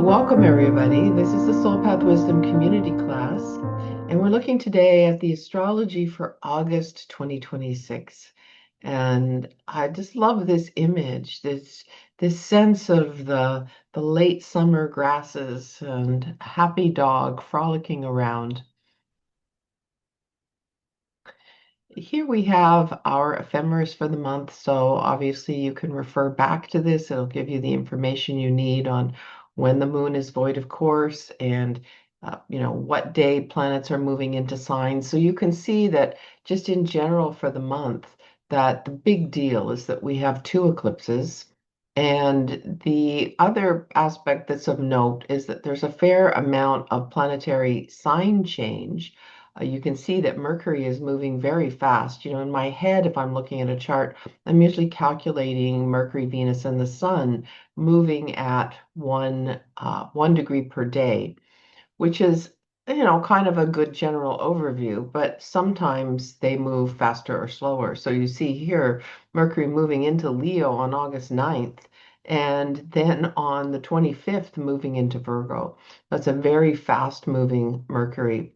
Welcome, everybody. This is the Soul Path Wisdom community class, and we're looking today at the astrology for August 2026. And I just love this image, this sense of the late summer grasses and happy dog frolicking around. Here we have our ephemeris for the month, so obviously you can refer back to this. It'll give you the information you need on when the moon is void of course and what day planets are moving into signs. So you can see that just in general for the month, that the big deal is that we have two eclipses. And the other aspect that's of note is that there's a fair amount of planetary sign change. You can see that Mercury is moving very fast. In my head, if I'm looking at a chart, I'm usually calculating Mercury, Venus, and the Sun moving at 1 degree per day, which is, kind of a good general overview, but sometimes they move faster or slower. So you see here, Mercury moving into Leo on August 9th, and then on the 25th, moving into Virgo. That's a very fast moving Mercury.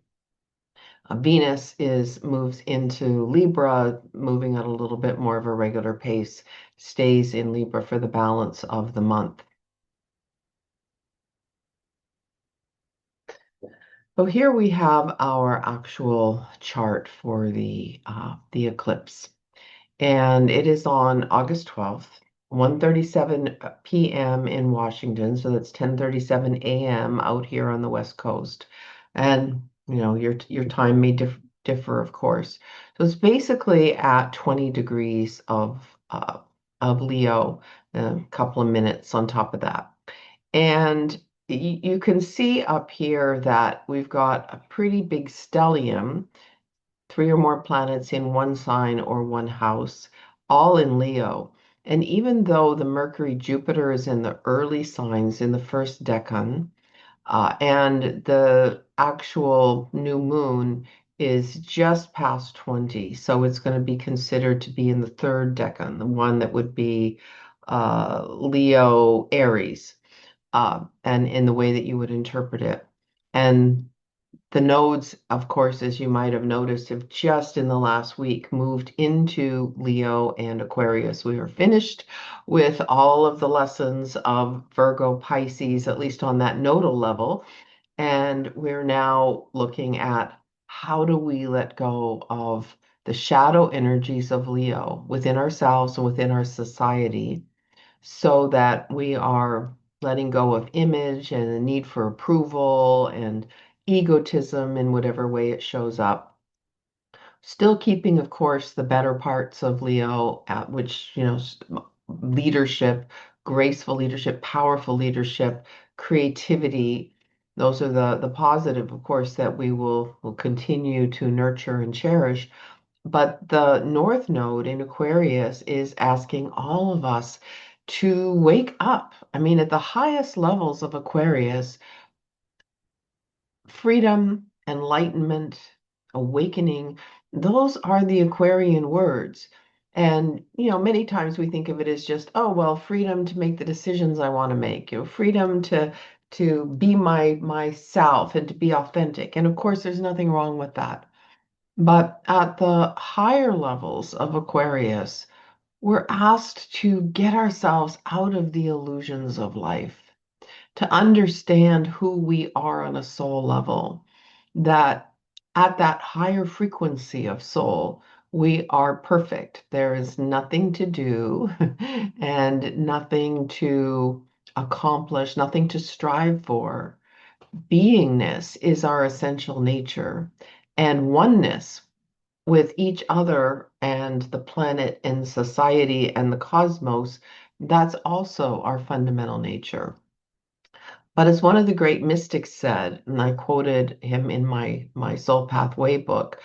Venus is moves into Libra, moving at a little bit more of a regular pace, stays in Libra for the balance of the month. So here we have our actual chart for the eclipse, and it is on August 12th, 1:37 p.m. in Washington, so that's 10:37 a.m. out here on the West Coast. And your time may differ, of course. So it's basically at 20 degrees of Leo, a couple of minutes on top of that. And you can see up here that we've got a pretty big stellium, three or more planets in one sign or one house, all in Leo. And even though the Mercury Jupiter is in the early signs in the first decan, and the actual new moon is just past 20, so it's going to be considered to be in the third decan, the one that would be Leo Aries, and in the way that you would interpret it. And the nodes, of course, as you might have noticed, have just in the last week moved into Leo and Aquarius. We are finished with all of the lessons of Virgo Pisces, at least on that nodal level. And we're now looking at how do we let go of the shadow energies of Leo within ourselves and within our society so that we are letting go of image and the need for approval and egotism in whatever way it shows up. Still keeping, of course, the better parts of Leo, which, leadership, graceful leadership, powerful leadership, creativity. Those are the positive, of course, that we will continue to nurture and cherish. But the North Node in Aquarius is asking all of us to wake up. I mean, at the highest levels of Aquarius, freedom, enlightenment, awakening, those are the Aquarian words. And, many times we think of it as just, oh, well, freedom to make the decisions I want to make, freedom to be myself and to be authentic. And of course, there's nothing wrong with that. But at the higher levels of Aquarius, we're asked to get ourselves out of the illusions of life, to understand who we are on a soul level, that at that higher frequency of soul, we are perfect. There is nothing to do and nothing to accomplish, nothing to strive for. Beingness is our essential nature, and oneness with each other and the planet and society and the cosmos, that's also our fundamental nature. But as one of the great mystics said, and I quoted him in my Soul Pathway book,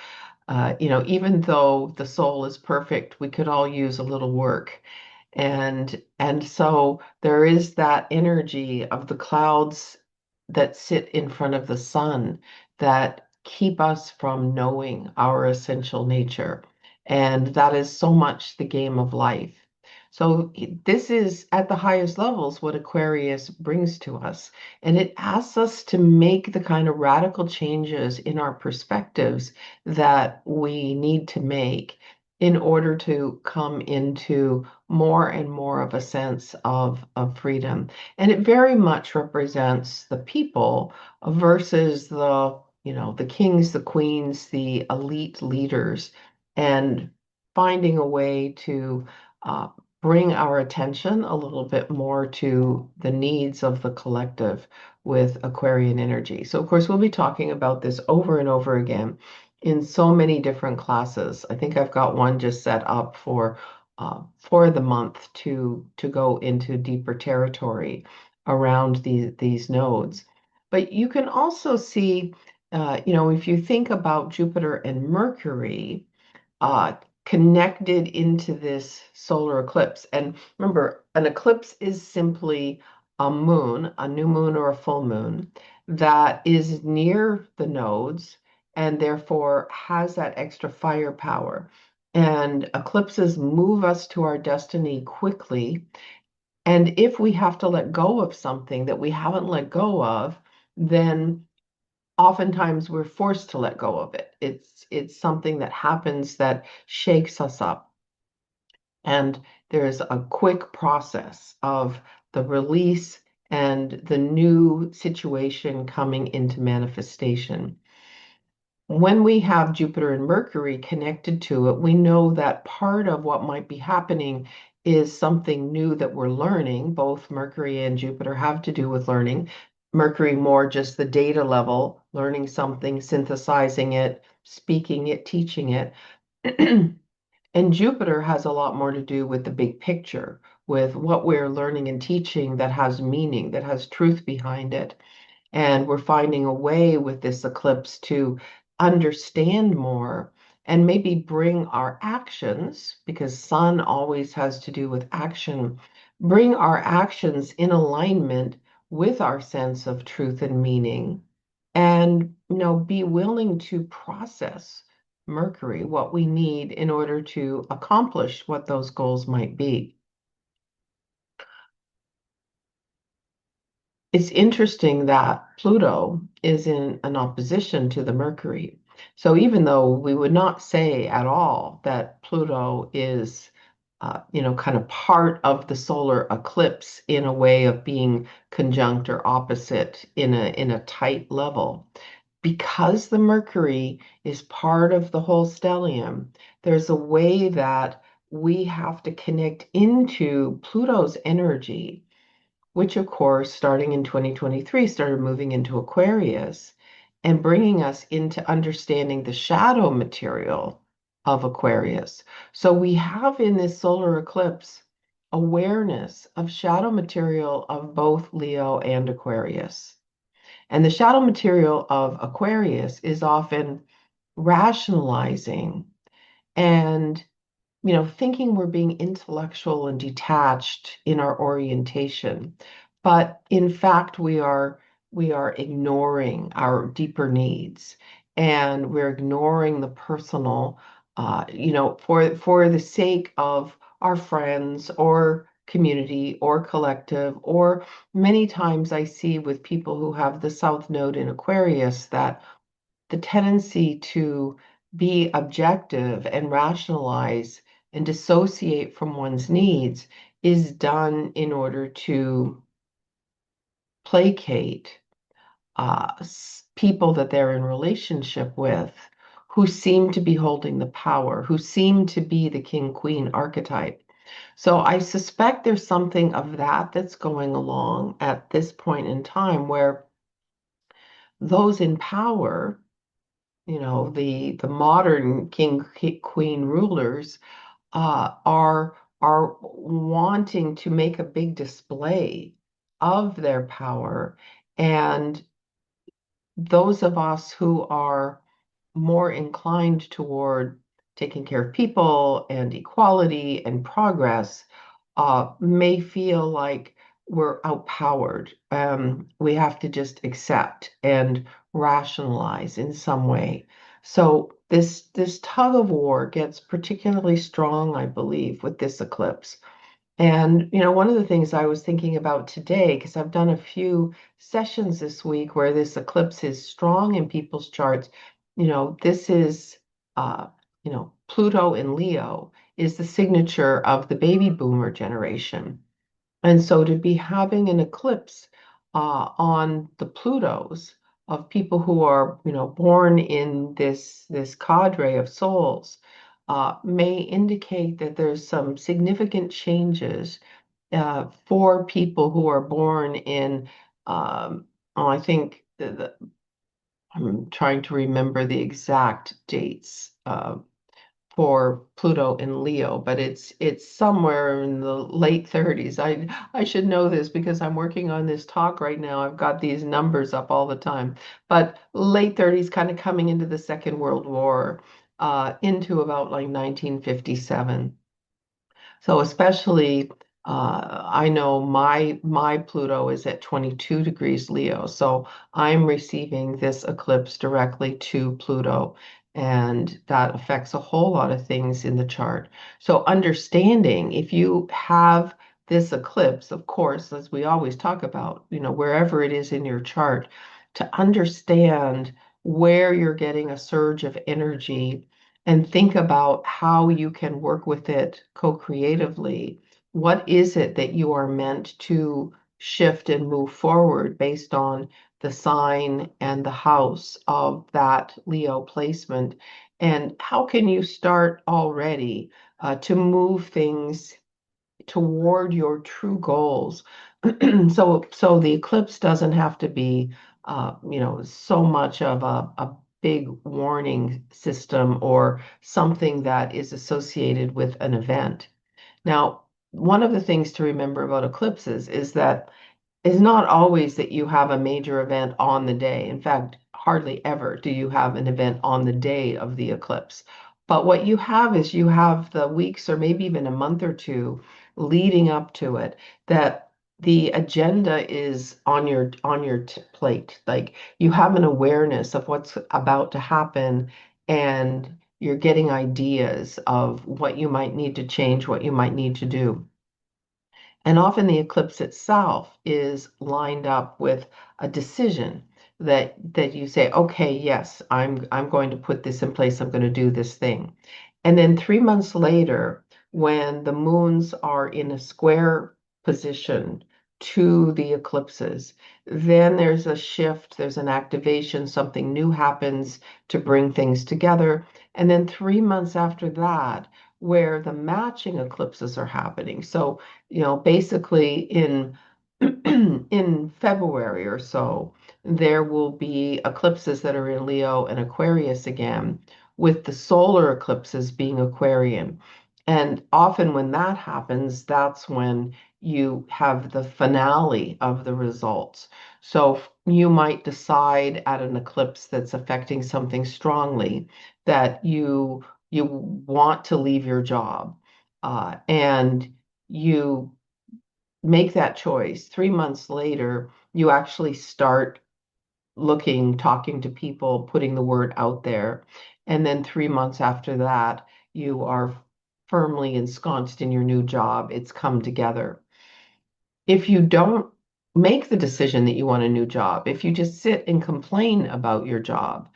even though the soul is perfect, we could all use a little work. And so there is that energy of the clouds that sit in front of the sun that keep us from knowing our essential nature. And that is so much the game of life. So this is at the highest levels what Aquarius brings to us. And it asks us to make the kind of radical changes in our perspectives that we need to make in order to come into more and more of a sense of freedom. And it very much represents the people versus the kings, the queens, the elite leaders, and finding a way to uh, bring our attention a little bit more to the needs of the collective with Aquarian energy. So, of course, we'll be talking about this over and over again in so many different classes. I think I've got one just set up for the month to go into deeper territory around these nodes. But you can also see, if you think about Jupiter and Mercury, uh, connected into this solar eclipse. And remember, an eclipse is simply a moon, a new moon or a full moon that is near the nodes and therefore has that extra firepower. And eclipses move us to our destiny quickly. And if we have to let go of something that we haven't let go of, then oftentimes we're forced to let go of it. It's something that happens that shakes us up. And there's a quick process of the release and the new situation coming into manifestation. When we have Jupiter and Mercury connected to it, we know that part of what might be happening is something new that we're learning. Both Mercury and Jupiter have to do with learning. Mercury more just the data level, learning something, synthesizing it, speaking it, teaching it. And Jupiter has a lot more to do with the big picture, with what we're learning and teaching that has meaning, that has truth behind it. And we're finding a way with this eclipse to understand more and maybe bring our actions, because sun always has to do with action, bring our actions in alignment with our sense of truth and meaning. And, be willing to process Mercury, what we need in order to accomplish what those goals might be. It's interesting that Pluto is in an opposition to the Mercury. So even though we would not say at all that Pluto is, kind of part of the solar eclipse in a way of being conjunct or opposite in a tight level, because the Mercury is part of the whole stellium, there's a way that we have to connect into Pluto's energy, which of course, starting in 2023, started moving into Aquarius and bringing us into understanding the shadow material of Aquarius. So we have in this solar eclipse awareness of shadow material of both Leo and Aquarius. And the shadow material of Aquarius is often rationalizing and thinking we're being intellectual and detached in our orientation. But in fact, we are ignoring our deeper needs, and we're ignoring the personal, for the sake of our friends or community or collective, or many times I see with people who have the South Node in Aquarius that the tendency to be objective and rationalize and dissociate from one's needs is done in order to placate people that they're in relationship with who seem to be holding the power, who seem to be the king queen archetype. So I suspect there's something of that that's going along at this point in time where those in power, the modern queen rulers are wanting to make a big display of their power, and those of us who are more inclined toward taking care of people and equality and progress may feel like we're outpowered. We have to just accept and rationalize in some way. So this tug of war gets particularly strong, I believe, with this eclipse. And, one of the things I was thinking about today, because I've done a few sessions this week where this eclipse is strong in people's charts, this is, uh, Pluto in Leo is the signature of the baby boomer generation. And so to be having an eclipse on the Plutos of people who are, born in this cadre of souls may indicate that there's some significant changes for people who are born in, I think I'm trying to remember the exact dates. For Pluto in Leo, but it's somewhere in the late 30s. I should know this because I'm working on this talk right now. I've got these numbers up all the time. But late 30s, kind of coming into the Second World War, into about like 1957. So especially, I know my Pluto is at 22 degrees Leo, so I'm receiving this eclipse directly to Pluto, and that affects a whole lot of things in the chart. So understanding if you have this eclipse, of course, as we always talk about, wherever it is in your chart, to understand where you're getting a surge of energy and think about how you can work with it co-creatively. What is it that you are meant to shift and move forward based on the sign and the house of that Leo placement? And how can you start already to move things toward your true goals? So the eclipse doesn't have to be, so much of a big warning system or something that is associated with an event. Now, one of the things to remember about eclipses is that it's not always that you have a major event on the day. In fact, hardly ever do you have an event on the day of the eclipse. But what you have is you have the weeks or maybe even a month or two leading up to it that the agenda is on your plate. Like you have an awareness of what's about to happen and you're getting ideas of what you might need to change, what you might need to do. And often the eclipse itself is lined up with a decision that you say, okay, yes, I'm going to put this in place. I'm going to do this thing. And then 3 months later, when the moons are in a square position to the eclipses, then there's a shift, there's an activation, something new happens to bring things together. And then 3 months after that, where the matching eclipses are happening. So basically in February or so, there will be eclipses that are in Leo and Aquarius again, with the solar eclipses being Aquarian. And often when that happens, that's when you have the finale of the results. So you might decide at an eclipse that's affecting something strongly that you want to leave your job, and you make that choice. 3 months later, you actually start looking, talking to people, putting the word out there. And then 3 months after that, you are firmly ensconced in your new job. It's come together. If you don't make the decision that you want a new job, if you just sit and complain about your job,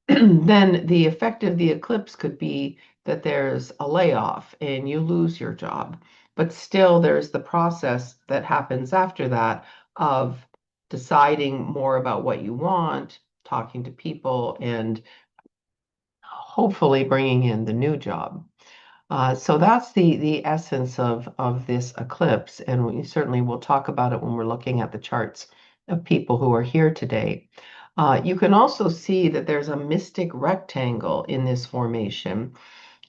then the effect of the eclipse could be that there's a layoff and you lose your job. But still, there's the process that happens after that of deciding more about what you want, talking to people, and hopefully bringing in the new job. So that's the essence of this eclipse, and we certainly will talk about it when we're looking at the charts of people who are here today. You can also see that there's a mystic rectangle in this formation,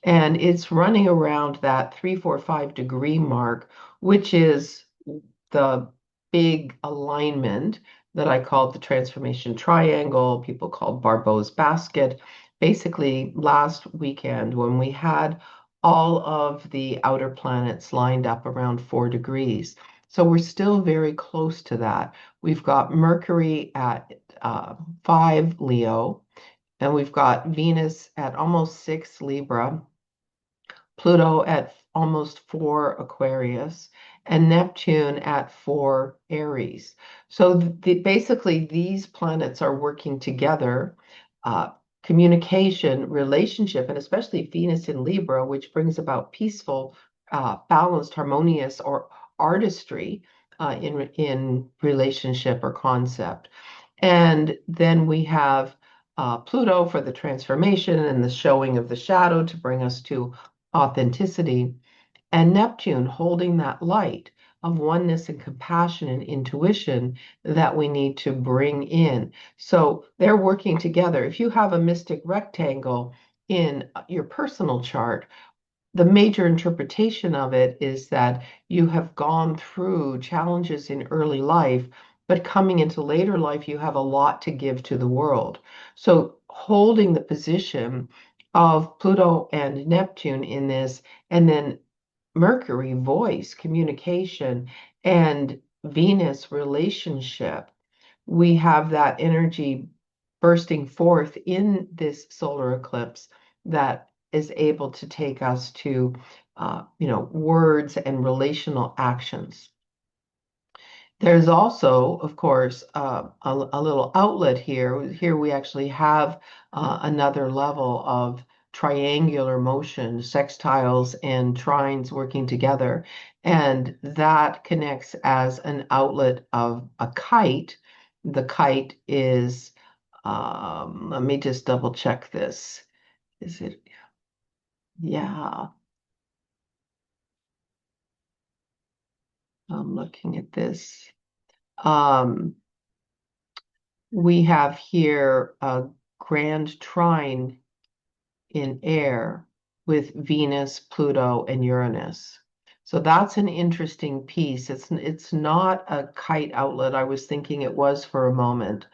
and it's running around that 345 degree mark, which is the big alignment that I called the transformation triangle, people call Barbeau's basket. Basically, last weekend when we had all of the outer planets lined up around 4 degrees. So we're still very close to that. We've got Mercury at 5 Leo, and we've got Venus at almost 6 Libra, Pluto at almost 4 Aquarius, and Neptune at 4 Aries. So basically, these planets are working together. Communication, relationship, and especially Venus in Libra, which brings about peaceful, balanced, harmonious, or artistry in relationship or concept. And then we have Pluto for the transformation and the showing of the shadow to bring us to authenticity, and Neptune holding that light of oneness and compassion and intuition that we need to bring in. So they're working together. If you have a mystic rectangle in your personal chart, the major interpretation of it is that you have gone through challenges in early life, but coming into later life, you have a lot to give to the world. So holding the position of Pluto and Neptune in this, and then Mercury, voice, communication, and Venus, relationship. We have that energy bursting forth in this solar eclipse that is able to take us to, words and relational actions. There's also, of course, a little outlet here. Here we actually have another level of triangular motion, sextiles and trines working together. And that connects as an outlet of a kite. The kite is, let me just double check this. Is it? Yeah, I'm looking at this. Um, we have here a grand trine in air with Venus, Pluto, and Uranus. So that's an interesting piece. It's not a kite outlet. I was thinking it was for a moment,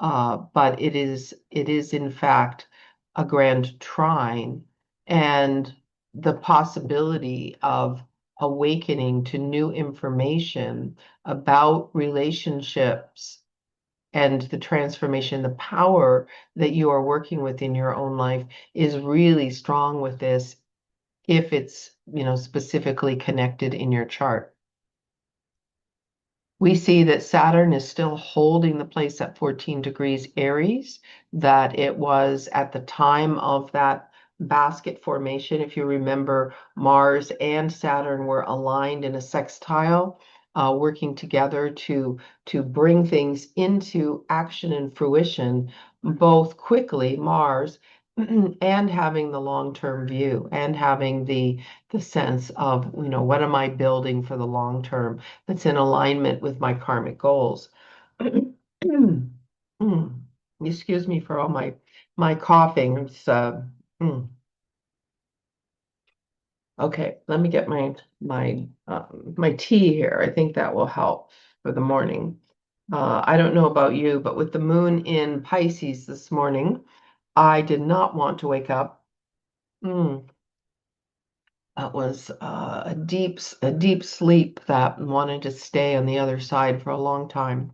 but it is in fact a grand trine, and the possibility of awakening to new information about relationships and the transformation, the power that you are working with in your own life is really strong with this if it's, specifically connected in your chart. We see that Saturn is still holding the place at 14 degrees Aries, that it was at the time of that basket formation. If you remember, Mars and Saturn were aligned in a sextile, working together to bring things into action and fruition, both quickly, Mars, and having the long-term view and having the sense of, what am I building for the long term that's in alignment with my karmic goals. Excuse me for all my coughing. Mm. Okay, let me get my tea here. I think that will help for the morning. I don't know about you, but with the moon in Pisces this morning, I did not want to wake up. Mm. That was a deep sleep that wanted to stay on the other side for a long time.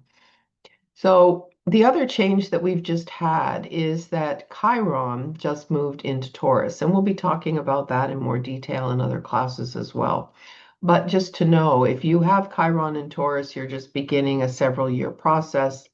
So the other change that we've just had is that Chiron just moved into Taurus, and we'll be talking about that in more detail in other classes as well. But just to know, if you have Chiron in Taurus, you're just beginning a several year process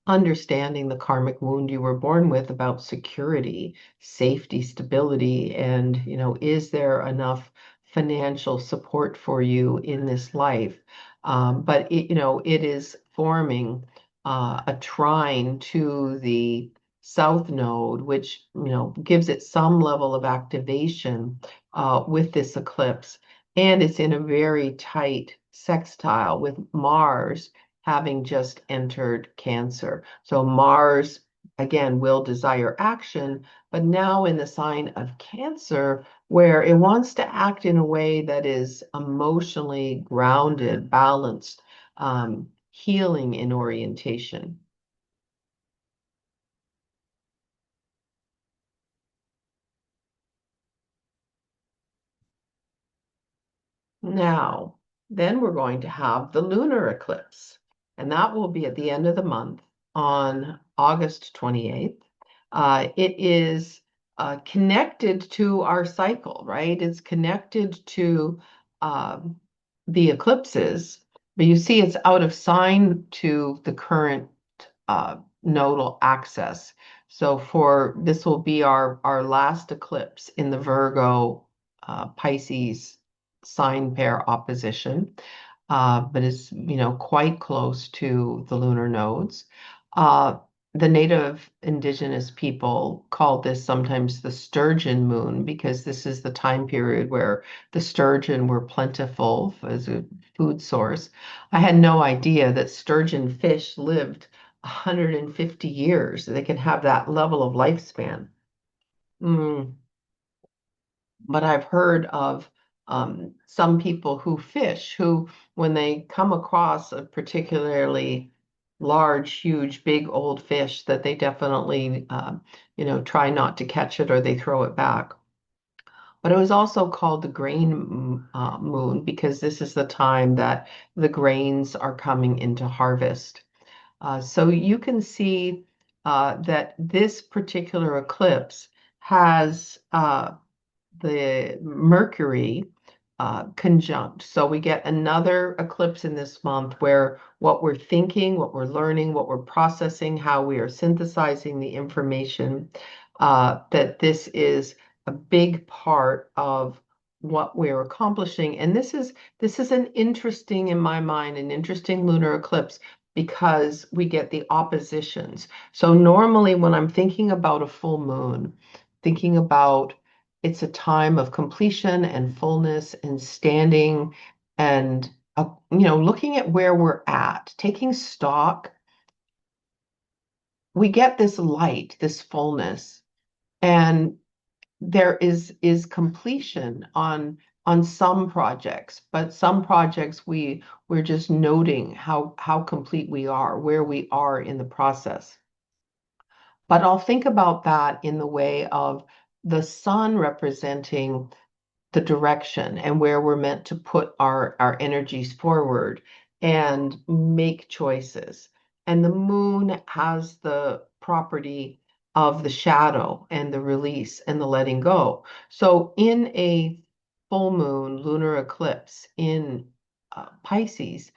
understanding the karmic wound you were born with about security, safety, stability, and, is there enough financial support for you in this life? But it is forming a trine to the south node, which, gives it some level of activation with this eclipse. And it's in a very tight sextile with Mars having just entered Cancer. So Mars, again, will desire action, but now in the sign of Cancer, where it wants to act in a way that is emotionally grounded, balanced, healing in orientation. Now, then we're going to have the lunar eclipse, and that will be at the end of the month on August 28th. It is connected to our cycle, right? It's connected to um, the eclipses, but you see it's out of sign to the current nodal axis. So for this will be our last eclipse in the Virgo Pisces sign pair opposition, but is quite close to the lunar nodes. Uh, the native indigenous people called this sometimes the sturgeon moon because this is the time period where the sturgeon were plentiful as a food source. I had no idea that sturgeon fish lived 150 years. They can have that level of lifespan. Mm. But I've heard of some people who fish who, when they come across a particularly large, huge, big old fish, that they definitely, try not to catch it or they throw it back. But it was also called the grain moon because this is the time that the grains are coming into harvest. So you can see that this particular eclipse has the Mercury conjunct. So we get another eclipse in this month where what we're thinking, what we're learning, what we're processing, how we are synthesizing the information, that this is a big part of what we're accomplishing. And this is an interesting, in my mind, an interesting lunar eclipse because we get the oppositions. So normally when I'm thinking about a full moon, thinking about it's a time of completion and fullness and standing and looking at where we're at, taking stock. We get this light, this fullness, and there is completion on some projects, but some projects we're just noting how complete we are, where we are in the process. But I'll think about that in the way of the sun representing the direction and where we're meant to put our energies forward and make choices. And the moon has the property of the shadow and the release and the letting go. So in a full moon lunar eclipse in Pisces,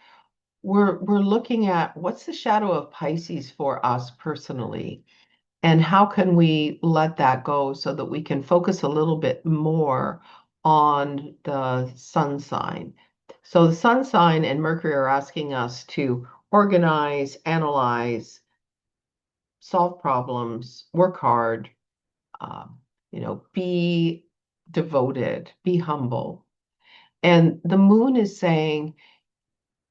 we're looking at what's the shadow of Pisces for us personally, and how can we let that go so that we can focus a little bit more on the sun sign? So the sun sign and Mercury are asking us to organize, analyze, solve problems, work hard, be devoted, be humble. And the moon is saying,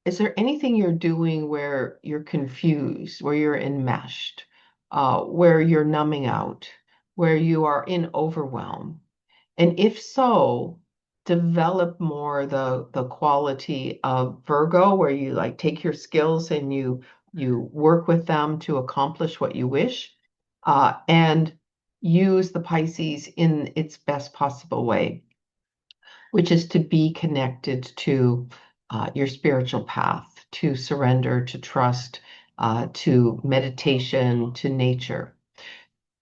is there anything you're doing where you're confused, where you're enmeshed, where you're numbing out, where you are in overwhelm? And if so, develop more the quality of Virgo, where you like take your skills and you work with them to accomplish what you wish, and use the Pisces in its best possible way, which is to be connected to your spiritual path, to surrender, to trust, to meditation, to nature.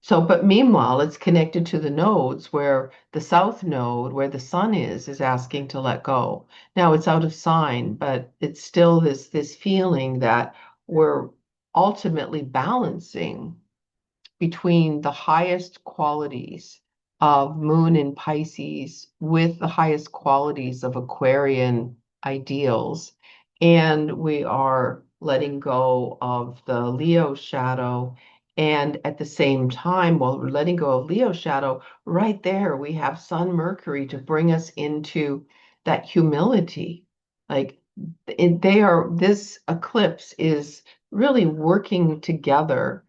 So, but meanwhile, it's connected to the nodes where the south node, where the sun is asking to let go. Now it's out of sign, but it's still this feeling that we're ultimately balancing between the highest qualities of Moon in Pisces with the highest qualities of Aquarian ideals. And we are letting go of the Leo shadow. And at the same time, while we're letting go of Leo shadow, right there we have Sun Mercury to bring us into that humility. Like this eclipse is really working together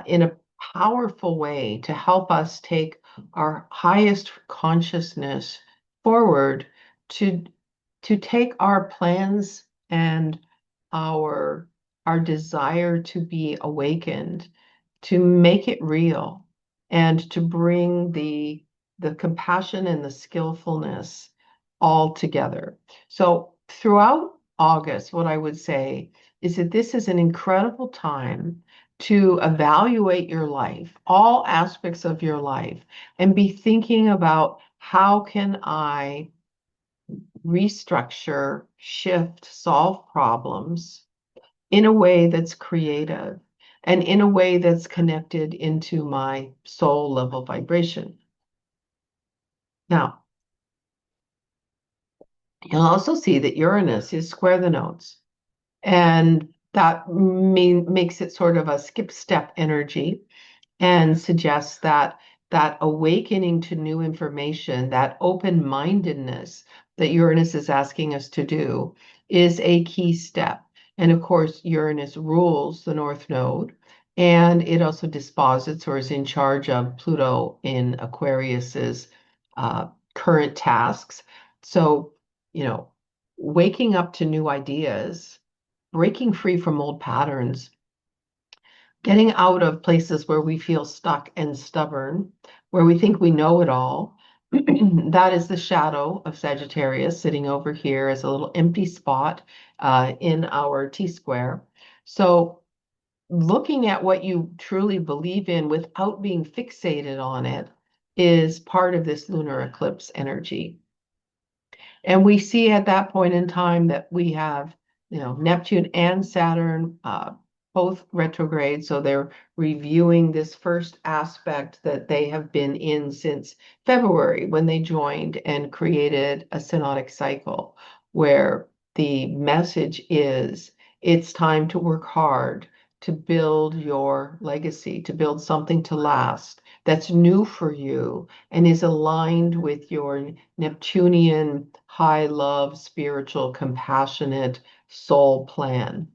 in a powerful way to help us take our highest consciousness forward to take our plans and our our desire to be awakened, to make it real, and to bring the compassion and the skillfulness all together. So throughout August, what I would say is that this is an incredible time to evaluate your life, all aspects of your life, and be thinking about how can I restructure, shift, solve problems in a way that's creative and in a way that's connected into my soul level vibration. Now, you'll also see that Uranus is square the nodes, and that makes it sort of a skip step energy and suggests that that awakening to new information, that open-mindedness that Uranus is asking us to do is a key step. And of course, Uranus rules the North Node, and it also disposits or is in charge of Pluto in Aquarius's current tasks. So, you know, waking up to new ideas, breaking free from old patterns, getting out of places where we feel stuck and stubborn, where we think we know it all. That is the shadow of Sagittarius sitting over here as a little empty spot in our T-square. So looking at what you truly believe in without being fixated on it is part of this lunar eclipse energy. And we see at that point in time that we have, Neptune and Saturn both retrograde. So they're reviewing this first aspect that they have been in since February when they joined and created a synodic cycle, where the message is it's time to work hard to build your legacy, to build something to last that's new for you and is aligned with your Neptunian high love, spiritual, compassionate soul plan.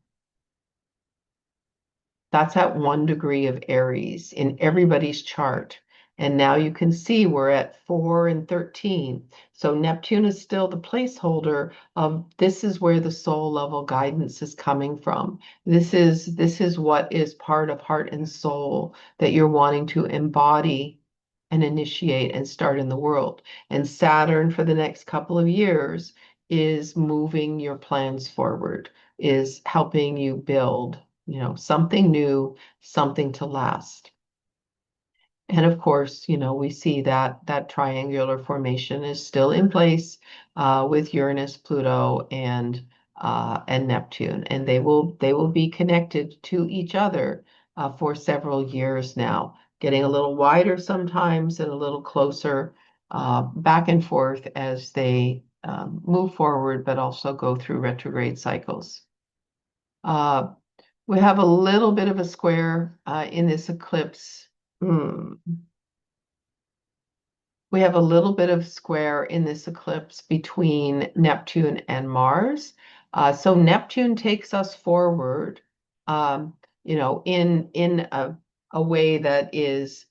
That's at 1 degree of Aries in everybody's chart. And now you can see we're at 4 and 13. So Neptune is still the placeholder of this is where the soul level guidance is coming from. This is what is part of heart and soul that you're wanting to embody and initiate and start in the world. And Saturn for the next couple of years is moving your plans forward, is helping you build something new, something to last. And of course, we see that that triangular formation is still in place with Uranus, Pluto, and Neptune, and they will be connected to each other for several years now, getting a little wider sometimes and a little closer back and forth as they move forward, but also go through retrograde cycles. We have a little bit of a square in this eclipse. We have a little bit of square in this eclipse between Neptune and Mars. So Neptune takes us forward, in a way that is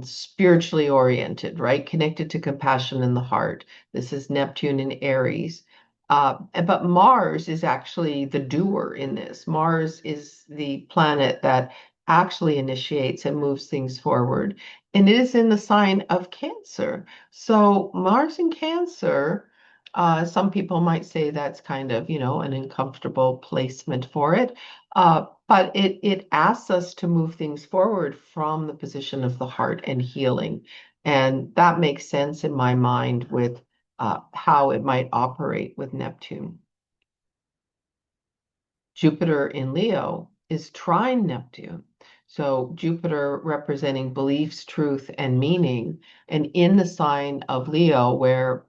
spiritually oriented, right? Connected to compassion in the heart. This is Neptune in Aries. But Mars is actually the doer in this. Mars is the planet that actually initiates and moves things forward. And it is in the sign of Cancer. So Mars in Cancer, some people might say that's kind of, an uncomfortable placement for it. But it asks us to move things forward from the position of the heart and healing. And that makes sense in my mind with how it might operate with Neptune. Jupiter in Leo is trine Neptune. So Jupiter representing beliefs, truth, and meaning. And in the sign of Leo, where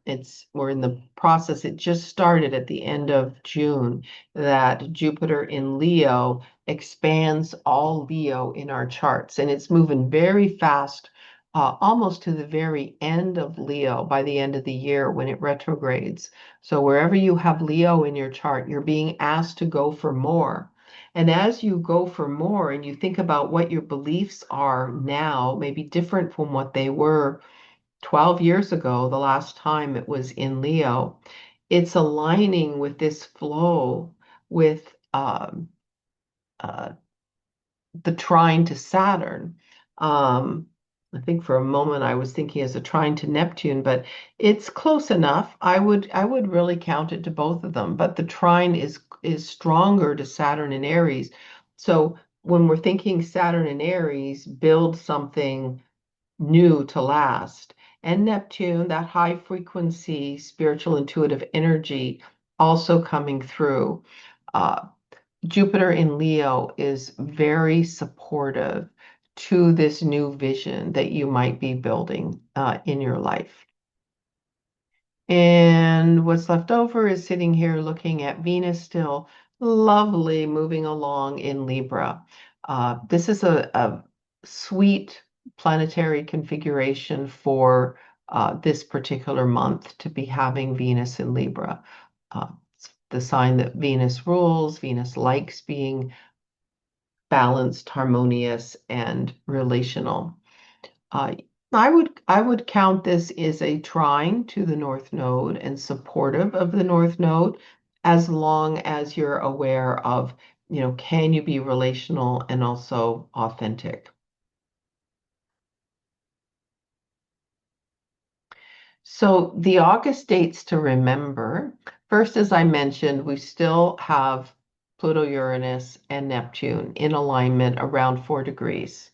we're in the process, it just started at the end of June, that Jupiter in Leo expands all Leo in our charts. And it's moving very fast, almost to the very end of Leo by the end of the year when it retrogrades. So wherever you have Leo in your chart, you're being asked to go for more. And as you go for more and you think about what your beliefs are now, maybe different from what they were 12 years ago, the last time it was in Leo, it's aligning with this flow with uh, the trine to Saturn. I think for a moment I was thinking as a trine to Neptune, but it's close enough. I would really count it to both of them, but the trine is stronger to Saturn and Aries. So when we're thinking Saturn and Aries, build something new to last. And Neptune, that high frequency, spiritual, intuitive energy, also coming through. Uh, Jupiter in Leo is very supportive to this new vision that you might be building in your life. And what's left over is sitting here looking at Venus still lovely, moving along in Libra. This is a sweet planetary configuration for this particular month to be having Venus in Libra. It's the sign that Venus rules. Venus likes being balanced, harmonious, and relational. Uh, I would count this as a trine to the North Node and supportive of the North Node, as long as you're aware of, can you be relational and also authentic? So the August dates to remember, first, as I mentioned, we still have Pluto, Uranus, and Neptune in alignment around 4 degrees.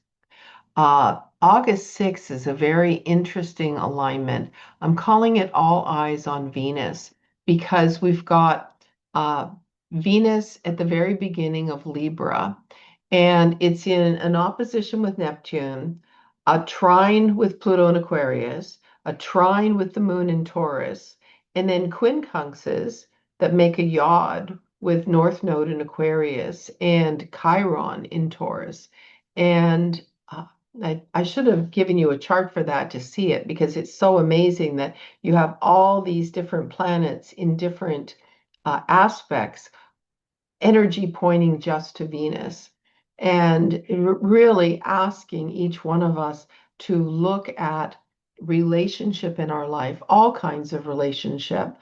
August 6th is a very interesting alignment. I'm calling it all eyes on Venus because we've got uh, Venus at the very beginning of Libra, and it's in an opposition with Neptune, a trine with Pluto in Aquarius, a trine with the moon in Taurus, and then quincunxes that make a yod with North Node in Aquarius and Chiron in Taurus. And I should have given you a chart for that to see it because it's so amazing that you have all these different planets in different aspects, energy pointing just to Venus, and really asking each one of us to look at relationship in our life, all kinds of relationship,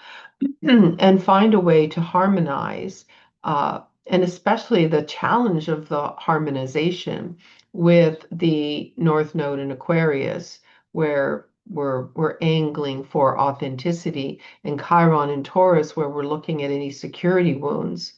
and find a way to harmonize, and especially the challenge of the harmonization with the North Node in Aquarius, where we're angling for authenticity, and Chiron in Taurus, where we're looking at any security wounds.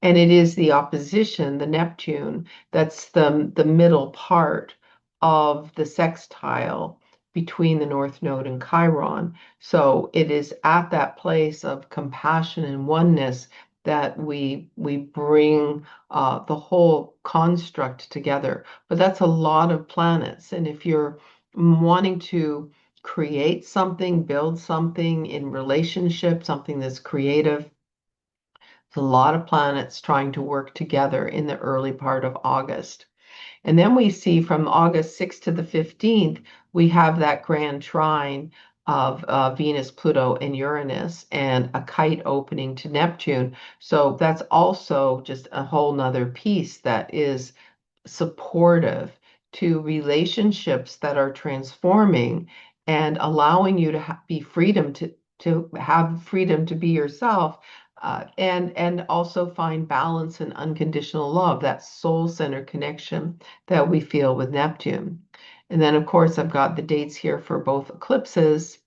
And it is the opposition, the Neptune, that's the middle part of the sextile between the North Node and Chiron. So it is at that place of compassion and oneness that we bring the whole construct together. But that's a lot of planets. And if you're wanting to create something, build something in relationship, something that's creative, it's a lot of planets trying to work together in the early part of August. And then we see from August 6th to the 15th, we have that grand trine of Venus, Pluto, and Uranus, and a kite opening to Neptune. So that's also just a whole nother piece that is supportive to relationships that are transforming and allowing you to be freedom to have freedom to be yourself, and also find balance and unconditional love, that soul-centered connection that we feel with Neptune. And then, of course, I've got the dates here for both eclipses.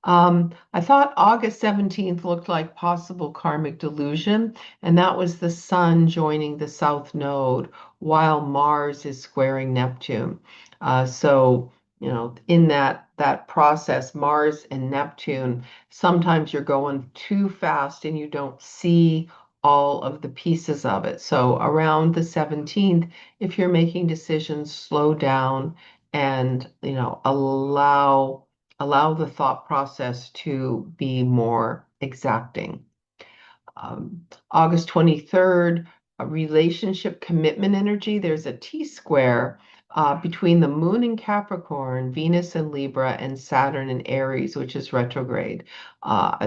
I thought August 17th looked like possible karmic delusion, and that was the sun joining the south node while Mars is squaring Neptune. So, in that process, Mars and Neptune, sometimes you're going too fast and you don't see all of the pieces of it. So around the 17th, if you're making decisions, slow down and, allow the thought process to be more exacting. August 23rd, a relationship commitment energy. There's a T square between the moon in Capricorn, Venus in Libra, and Saturn in Aries, which is retrograde.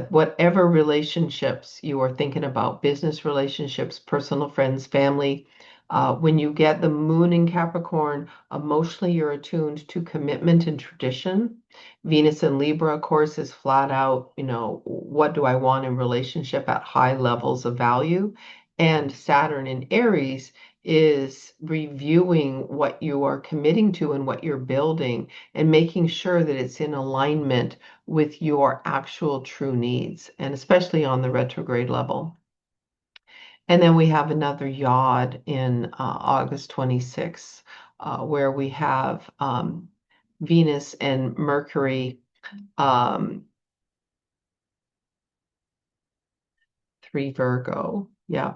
Whatever relationships you are thinking about, business relationships, personal friends, family, when you get the moon in Capricorn, emotionally you're attuned to commitment and tradition. Venus in Libra, of course, is flat out, what do I want in relationship at high levels of value? And Saturn in Aries is reviewing what you are committing to and what you're building and making sure that it's in alignment with your actual true needs, and especially on the retrograde level. And then we have another yod in August 26th, where we have Venus and Mercury, um, 3 Virgo. Yeah.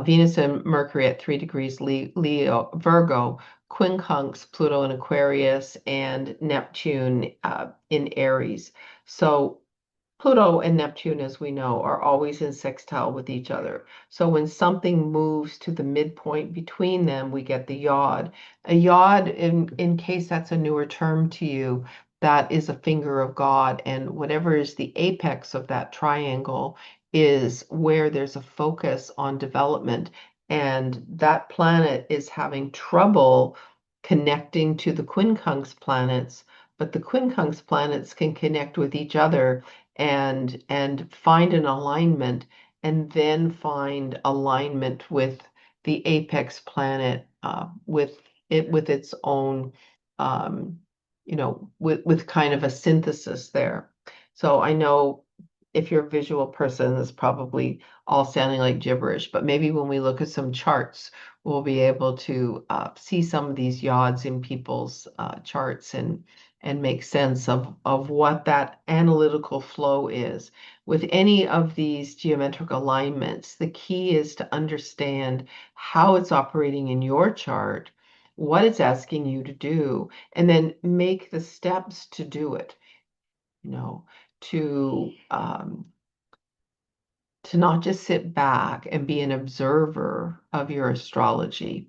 Venus and Mercury at 3 degrees Leo, Virgo, quincunx Pluto in Aquarius, and Neptune in Aries. So Pluto and Neptune, as we know, are always in sextile with each other. So when something moves to the midpoint between them, we get the yod. A yod, in case that's a newer term to you, that is a finger of God. And whatever is the apex of that triangle is where there's a focus on development. And that planet is having trouble connecting to the quincunx planets, but the quincunx planets can connect with each other and find an alignment, and then find alignment with the apex planet, with its own, um, with kind of a synthesis there. So I know if you're a visual person, it's probably all sounding like gibberish, but maybe when we look at some charts, we'll be able to see some of these yods in people's charts, and make sense of what that analytical flow is. With any of these geometric alignments, the key is to understand how it's operating in your chart, what it's asking you to do, and then make the steps to do it, you know, to not just sit back and be an observer of your astrology,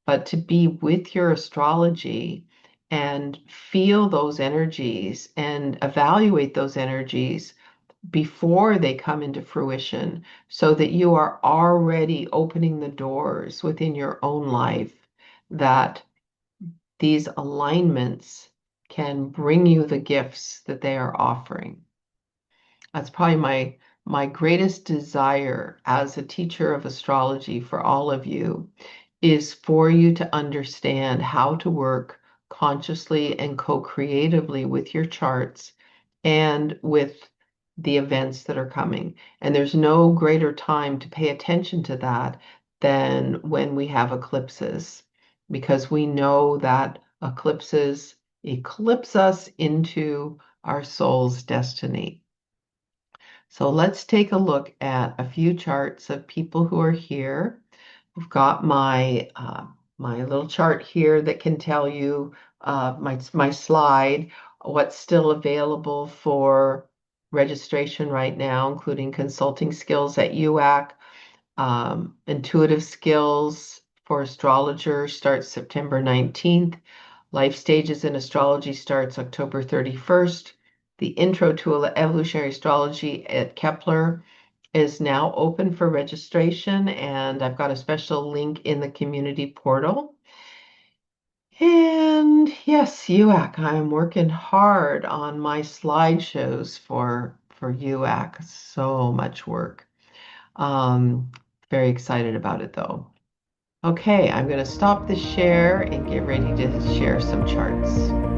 but to be with your astrology and feel those energies and evaluate those energies before they come into fruition, so that you are already opening the doors within your own life, that these alignments can bring you the gifts that they are offering. That's probably my greatest desire as a teacher of astrology for all of you, is for you to understand how to work consciously and co-creatively with your charts and with the events that are coming. And there's no greater time to pay attention to that than when we have eclipses, because we know that eclipses eclipse us into our soul's destiny. So let's take a look at a few charts of people who are here. I've got my little chart here that can tell you, my slide, what's still available for registration right now, including consulting skills at UAC. Intuitive skills for astrologer starts September 19th. Life stages in astrology starts October 31st. The intro to evolutionary astrology at Kepler is now open for registration, and I've got a special link in the community portal. And yes, UAC, I'm working hard on my slideshows for UAC. So much work. Um, Very excited about it though. Okay, I'm going to stop the share and get ready to share some charts.